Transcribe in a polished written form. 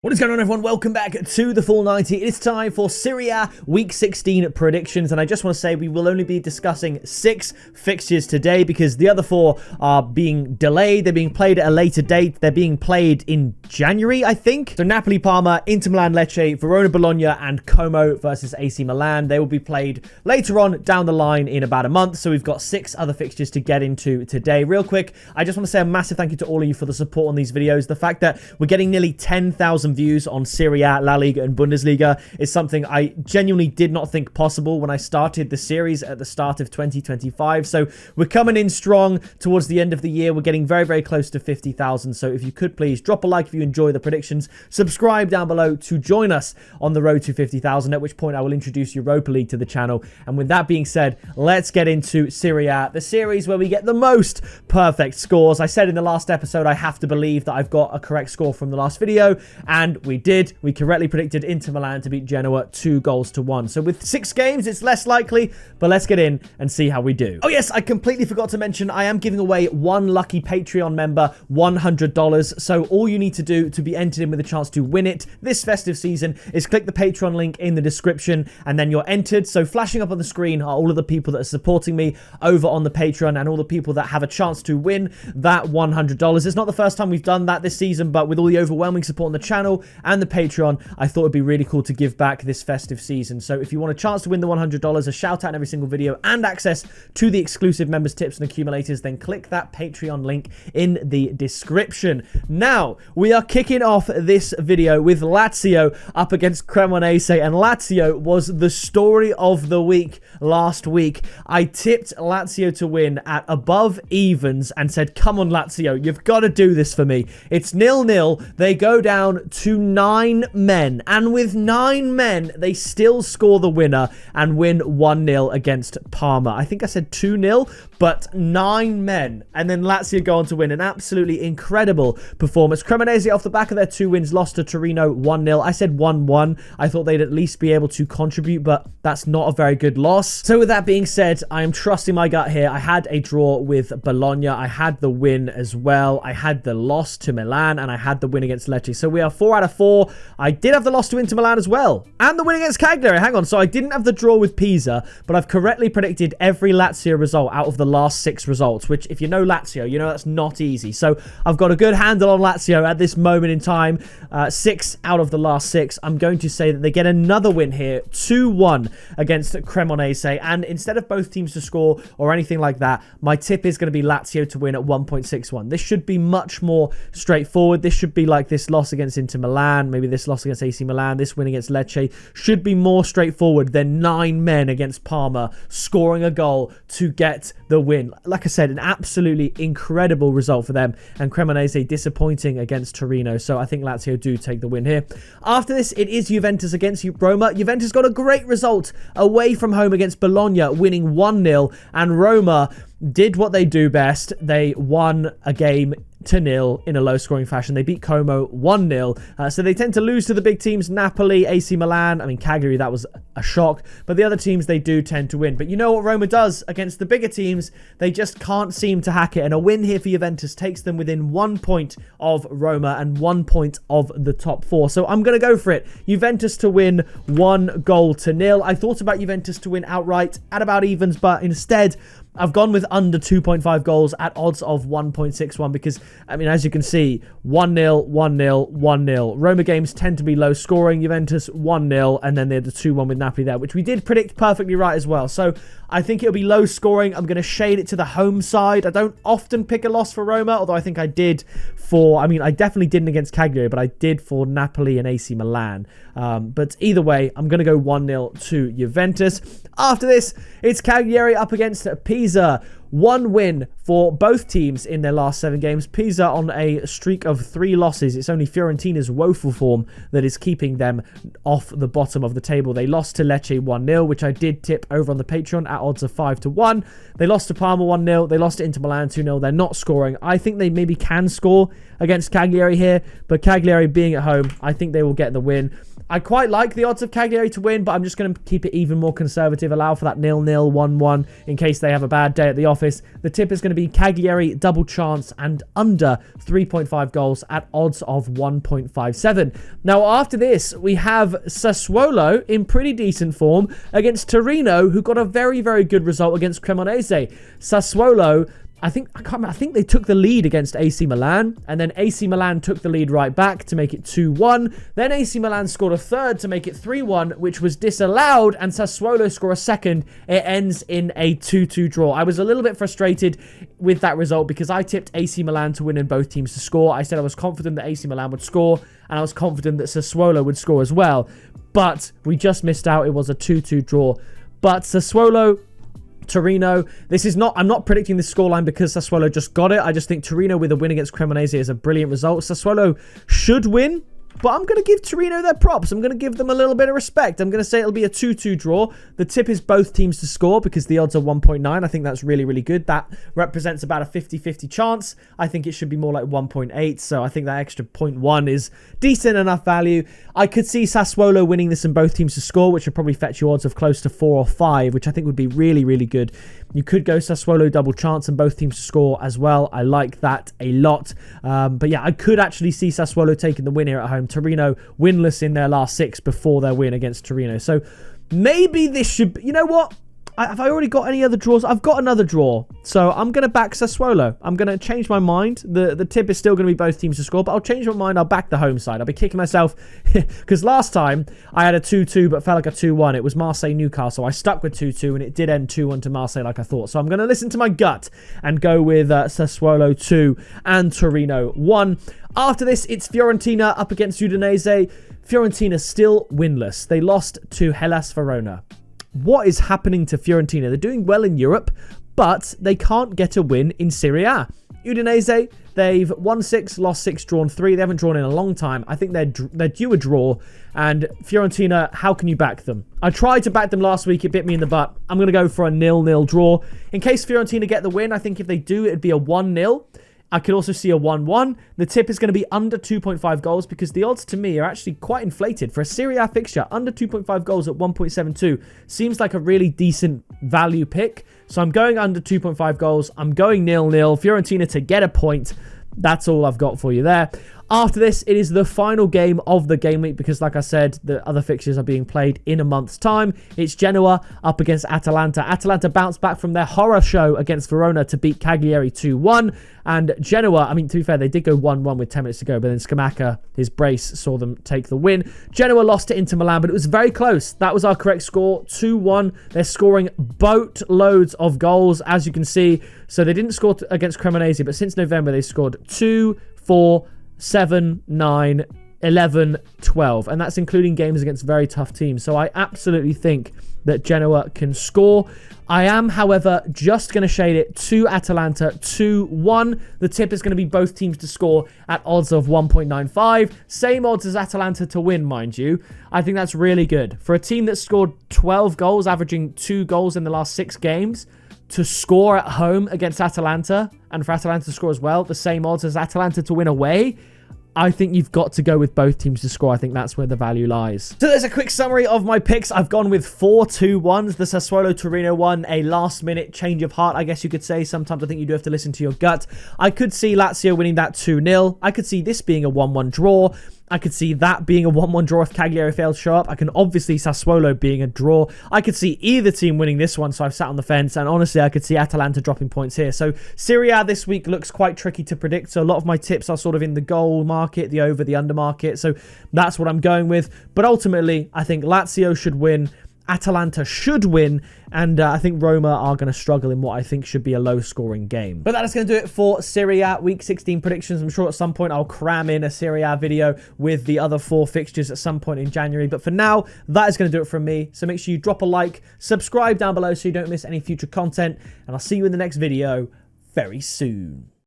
What is going on, everyone? Welcome back to the Full 90. It is time for Serie A Week 16 predictions, and I just want to say we will only be discussing 6 fixtures today because the other 4 are being delayed. They're being played at a later date. They're being played in January, I think. So Napoli, Parma, Inter Milan, Lecce, Verona, Bologna, and Como versus AC Milan. They will be played later on down the line in about a month. So we've got 6 other fixtures to get into today. Real quick, I just want to say a massive thank you to all of you for the support on these videos. The fact that we're getting nearly 10,000 views on Serie A, La Liga, and Bundesliga is something I genuinely did not think possible when I started the series at the start of 2025. So we're coming in strong towards the end of the year. We're getting very, very close to 50,000. So if you could please drop a like if you enjoy the predictions, subscribe down below to join us on the road to 50,000, at which point I will introduce Europa League to the channel. And with that being said, let's get into Serie A, the series where we get the most perfect scores. I said in the last episode, I have to believe that I've got a correct score from the last video, and we did. We correctly predicted Inter Milan to beat Genoa 2-1. So with 6 games, it's less likely, but let's get in and see how we do. Oh yes, I completely forgot to mention, I am giving away one lucky Patreon member $100. So all you need to do to be entered in with a chance to win it this festive season is click the Patreon link in the description, and then you're entered. So flashing up on the screen are all of the people that are supporting me over on the Patreon and all the people that have a chance to win that $100. It's not the first time we've done that this season, but with all the overwhelming support on the channel and the Patreon, I thought it'd be really cool to give back this festive season. So if you want a chance to win the $100, a shout out in every single video, and access to the exclusive members tips and accumulators, then click that Patreon link in the description. Now, we are kicking off this video with Lazio up against Cremonese, and Lazio was the story of the week last week. I tipped Lazio to win at above evens and said, come on Lazio, you've got to do this for me. It's 0-0. They go down to 9 men, and with 9 men they still score the winner and win 1-0 against Parma. I think I said 2-0, but 9 men, and then Lazio go on to win. An absolutely incredible performance. Cremonese, off the back of their 2 wins, lost to Torino 1-0. I said 1-1. I thought they'd at least be able to contribute, but that's not a very good loss. So with that being said, I am trusting my gut here. I had a draw with Bologna. I had the win as well. I had the loss to Milan, and I had the win against Lecce. So we are 4 out of 4. I did have the loss to Inter Milan as well, and the win against Cagliari. Hang on, so I didn't have the draw with Pisa, but I've correctly predicted every Lazio result out of the last 6 results, which if you know Lazio, you know that's not easy. So I've got a good handle on Lazio at this moment in time. 6 out of the last 6. I'm going to say that they get another win here, 2-1 against Cremonese, and instead of both teams to score or anything like that, my tip is going to be Lazio to win at 1.61. This should be much more straightforward. This should be like this loss against Inter Milan, maybe this loss against AC Milan, this win against Lecce should be more straightforward than 9 men against Parma scoring a goal to get the win. Like I said, an absolutely incredible result for them, and Cremonese disappointing against Torino. So I think Lazio do take the win here. After this, it is Juventus against Roma. Juventus got a great result away from home against Bologna, winning 1-0, and Roma did what they do best. They won a game 2-0 in a low-scoring fashion. They beat Como 1-0. So they tend to lose to the big teams, Napoli, AC Milan. I mean, Cagliari, that was a shock. But the other teams, they do tend to win. But you know what Roma does against the bigger teams? They just can't seem to hack it. And a win here for Juventus takes them within 1 point of Roma and 1 point of the top 4. So I'm going to go for it. Juventus to win 1-0. I thought about Juventus to win outright at about evens, but instead I've gone with under 2.5 goals at odds of 1.61 because, I mean, as you can see, 1-0, 1-0, 1-0. Roma games tend to be low scoring. Juventus 1-0, and then they had the 2-1 with Napoli there, which we did predict perfectly right as well. So I think it'll be low scoring. I'm going to shade it to the home side. I don't often pick a loss for Roma, although I think I did for, I mean, I definitely didn't against Cagliari, but I did for Napoli and AC Milan. But either way, I'm going to go 1-0 to Juventus. After this, it's Cagliari up against Pisa. 1 win for both teams in their last 7 games. Pisa on a streak of 3 losses. It's only Fiorentina's woeful form that is keeping them off the bottom of the table. They lost to Lecce 1-0, which I did tip over on the Patreon at odds of 5-1. They lost to Parma 1-0. They lost to Inter Milan 2-0. They're not scoring. I think they maybe can score against Cagliari here, but Cagliari being at home, I think they will get the win. I quite like the odds of Cagliari to win, but I'm just going to keep it even more conservative, allow for that 0-0, 1-1 in case they have a bad day at the office. office. The tip is going to be Cagliari double chance and under 3.5 goals at odds of 1.57. Now, after this, we have Sassuolo in pretty decent form against Torino, who got a very, very good result against Cremonese. Sassuolo, I think they took the lead against AC Milan, and then AC Milan took the lead right back to make it 2-1. Then AC Milan scored a third to make it 3-1, which was disallowed, and Sassuolo score a second. It ends in a 2-2 draw. I was a little bit frustrated with that result because I tipped AC Milan to win and both teams to score. I said I was confident that AC Milan would score, and I was confident that Sassuolo would score as well. But we just missed out. It was a 2-2 draw. But Sassuolo, Torino, I'm not predicting this scoreline because Sassuolo just got it. I just think Torino with a win against Cremonese is a brilliant result. Sassuolo should win, but I'm going to give Torino their props. I'm going to give them a little bit of respect. I'm going to say it'll be a 2-2 draw. The tip is both teams to score because the odds are 1.9. I think that's really, really good. That represents about a 50-50 chance. I think it should be more like 1.8. So I think that extra 0.1 is decent enough value. I could see Sassuolo winning this and both teams to score, which would probably fetch you odds of close to 4 or 5, which I think would be really, really good. You could go Sassuolo double chance and both teams to score as well. I like that a lot. But yeah, I could actually see Sassuolo taking the win here at home. Torino winless in their last 6 before their win against Torino. So maybe this should be, you know what? Have I already got any other draws? I've got another draw. So I'm going to back Sassuolo. I'm going to change my mind. The tip is still going to be both teams to score, but I'll change my mind. I'll back the home side. I'll be kicking myself because last time I had a 2-2 but felt like a 2-1. It was Marseille-Newcastle. I stuck with 2-2 and it did end 2-1 to Marseille like I thought. So I'm going to listen to my gut and go with Sassuolo 2 and Torino 1. After this, it's Fiorentina up against Udinese. Fiorentina still winless. They lost to Hellas Verona. What is happening to Fiorentina? They're doing well in Europe, but they can't get a win in Serie A. Udinese, they've won 6, lost 6, drawn 3. They haven't drawn in a long time. I think they're due a draw. And Fiorentina, how can you back them? I tried to back them last week. It bit me in the butt. I'm going to go for a 0-0 draw. In case Fiorentina get the win, I think if they do, it'd be a 1-0. I could also see a 1-1. The tip is going to be under 2.5 goals because the odds to me are actually quite inflated. For a Serie A fixture, under 2.5 goals at 1.72 seems like a really decent value pick. So I'm going under 2.5 goals. I'm going 0-0. Fiorentina to get a point. That's all I've got for you there. After this, it is the final game of the game week because, like I said, the other fixtures are being played in a month's time. It's Genoa up against Atalanta. Atalanta bounced back from their horror show against Verona to beat Cagliari 2-1. And Genoa, I mean, to be fair, they did go 1-1 with 10 minutes to go, but then Scamacca, his brace, saw them take the win. Genoa lost to Inter Milan, but it was very close. That was our correct score, 2-1. They're scoring boatloads of goals, as you can see. So they didn't score against Cremonese, but since November, they scored 2, 4, 7, 9, 11, 12. And that's including games against very tough teams. So I absolutely think that Genoa can score. I am, however, just going to shade it to Atalanta 2-1. The tip is going to be both teams to score at odds of 1.95. Same odds as Atalanta to win, mind you. I think that's really good. For a team that scored 12 goals, averaging 2 goals in the last 6 games, to score at home against Atalanta, and for Atalanta to score as well, the same odds as Atalanta to win away, I think you've got to go with both teams to score. I think that's where the value lies. So there's a quick summary of my picks. I've gone with 4 2-1s. The Sassuolo-Torino one, a last-minute change of heart, I guess you could say. Sometimes I think you do have to listen to your gut. I could see Lazio winning that 2-0. I could see this being a 1-1 draw. I could see that being a 1-1 draw if Cagliari fails to show up. I can obviously Sassuolo being a draw. I could see either team winning this one, so I've sat on the fence. And honestly, I could see Atalanta dropping points here. So Serie A this week looks quite tricky to predict. So a lot of my tips are sort of in the goal market, the over, the under market. So that's what I'm going with. But ultimately, I think Lazio should win. Atalanta should win, and I think Roma are going to struggle in what I think should be a low-scoring game. But that is going to do it for Serie A Week 16 predictions. I'm sure at some point I'll cram in a Serie A video with the other 4 fixtures at some point in January. But for now, that is going to do it from me. So make sure you drop a like, subscribe down below so you don't miss any future content, and I'll see you in the next video very soon.